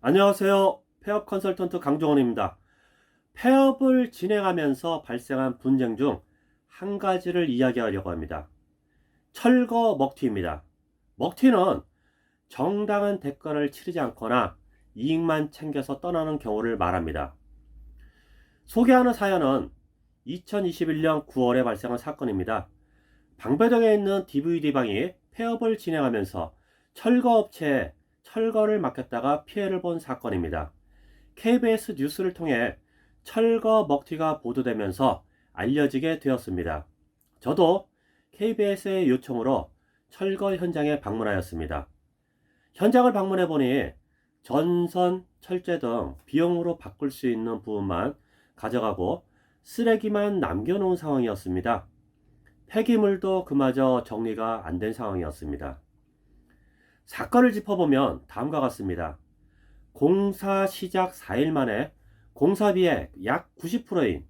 안녕하세요. 폐업 컨설턴트 강종원입니다. 폐업을 진행하면서 발생한 분쟁 중 한 가지를 이야기하려고 합니다. 철거 먹튀입니다. 먹튀는 정당한 대가를 치르지 않거나 이익만 챙겨서 떠나는 경우를 말합니다. 소개하는 사연은 2021년 9월에 발생한 사건입니다. 방배동에 있는 DVD방이 폐업을 진행하면서 철거업체에 철거를 맡겼다가 피해를 본 사건입니다. KBS 뉴스를 통해 철거 먹튀가 보도되면서 알려지게 되었습니다. 저도 KBS의 요청으로 철거 현장에 방문하였습니다. 현장을 방문해 보니 전선, 철제 등 비용으로 바꿀 수 있는 부분만 가져가고 쓰레기만 남겨놓은 상황이었습니다. 폐기물도 그마저 정리가 안 된 상황이었습니다. 사건을 짚어보면 다음과 같습니다. 공사 시작 4일 만에 공사비의 약 90%인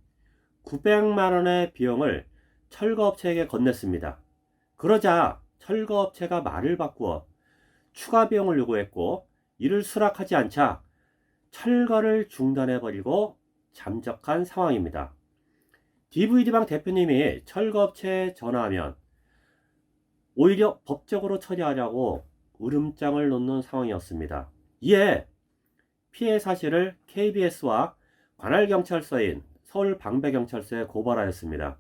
900만원의 비용을 철거업체에게 건넸습니다. 그러자 철거업체가 말을 바꾸어 추가 비용을 요구했고 이를 수락하지 않자 철거를 중단해버리고 잠적한 상황입니다. DVD방 대표님이 철거업체에 전화하면 오히려 법적으로 처리하려고 으름장을 놓는 상황이었습니다. 이에 피해 사실을 KBS와 관할경찰서인 서울방배경찰서에 고발하였습니다.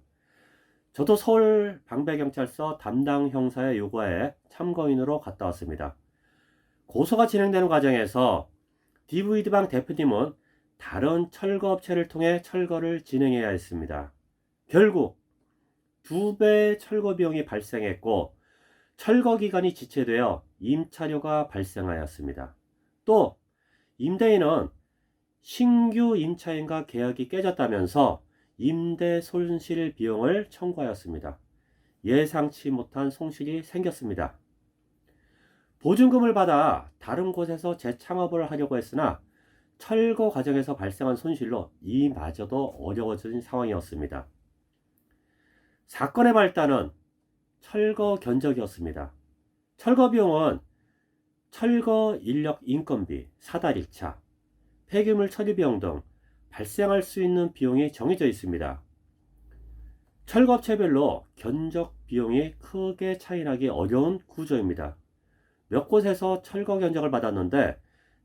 저도 서울방배경찰서 담당 형사에 요구하여 참고인으로 갔다 왔습니다. 고소가 진행되는 과정에서 DVD방 대표님은 다른 철거업체를 통해 철거를 진행해야 했습니다. 결국 2배의 철거 비용이 발생했고 철거 기간이 지체되어 임차료가 발생하였습니다. 또 임대인은 신규 임차인과 계약이 깨졌다면서 임대 손실 비용을 청구하였습니다. 예상치 못한 손실이 생겼습니다. 보증금을 받아 다른 곳에서 재창업을 하려고 했으나 철거 과정에서 발생한 손실로 이마저도 어려워진 상황이었습니다. 사건의 발단은 철거 견적이었습니다. 철거 비용은 철거 인력 인건비, 사다리차, 폐기물 처리 비용 등 발생할 수 있는 비용이 정해져 있습니다. 철거업체별로 견적 비용이 크게 차이나기 어려운 구조입니다. 몇 곳에서 철거 견적을 받았는데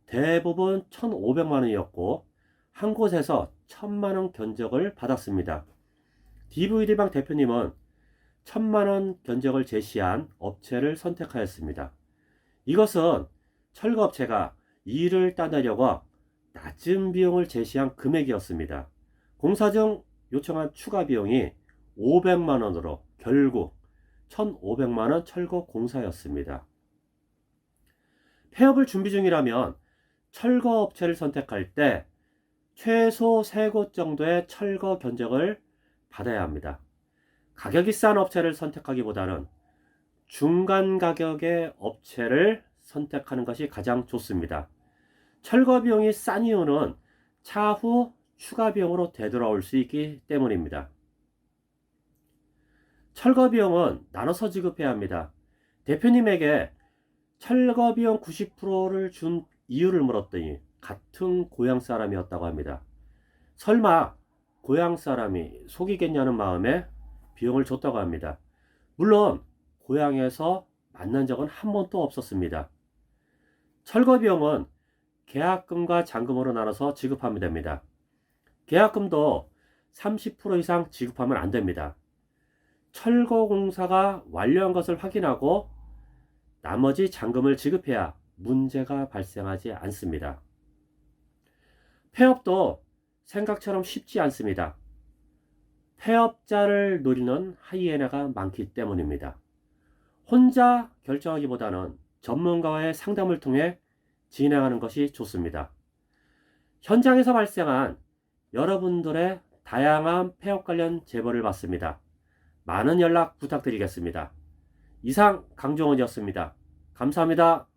대부분 1,500만원이었고 한 곳에서 1,000만원 견적을 받았습니다. DVD방 대표님은 1,000만원 견적을 제시한 업체를 선택하였습니다. 이것은 철거업체가 일을 따내려고 낮은 비용을 제시한 금액이었습니다. 공사 중 요청한 추가 비용이 500만원으로 결국 1,500만원 철거 공사였습니다. 폐업을 준비 중이라면 철거업체를 선택할 때 최소 3곳 정도의 철거 견적을 받아야 합니다. 가격이 싼 업체를 선택하기보다는 중간 가격의 업체를 선택하는 것이 가장 좋습니다. 철거 비용이 싼 이유는 차후 추가 비용으로 되돌아올 수 있기 때문입니다. 철거 비용은 나눠서 지급해야 합니다. 대표님에게 철거 비용 90%를 준 이유를 물었더니 같은 고향 사람이었다고 합니다. 설마 고향 사람이 속이겠냐는 마음에 비용을 줬다고 합니다. 물론 고향에서 만난 적은 한 번도 없었습니다. 철거 비용은 계약금과 잔금으로 나눠서 지급하면 됩니다. 계약금도 30% 이상 지급하면 안 됩니다. 철거 공사가 완료한 것을 확인하고 나머지 잔금을 지급해야 문제가 발생하지 않습니다. 폐업도 생각처럼 쉽지 않습니다. 폐업자를 노리는 하이에나가 많기 때문입니다. 혼자 결정하기보다는 전문가와의 상담을 통해 진행하는 것이 좋습니다. 현장에서 발생한 여러분들의 다양한 폐업 관련 제보를 받습니다. 많은 연락 부탁드리겠습니다. 이상 강종원이었습니다. 감사합니다.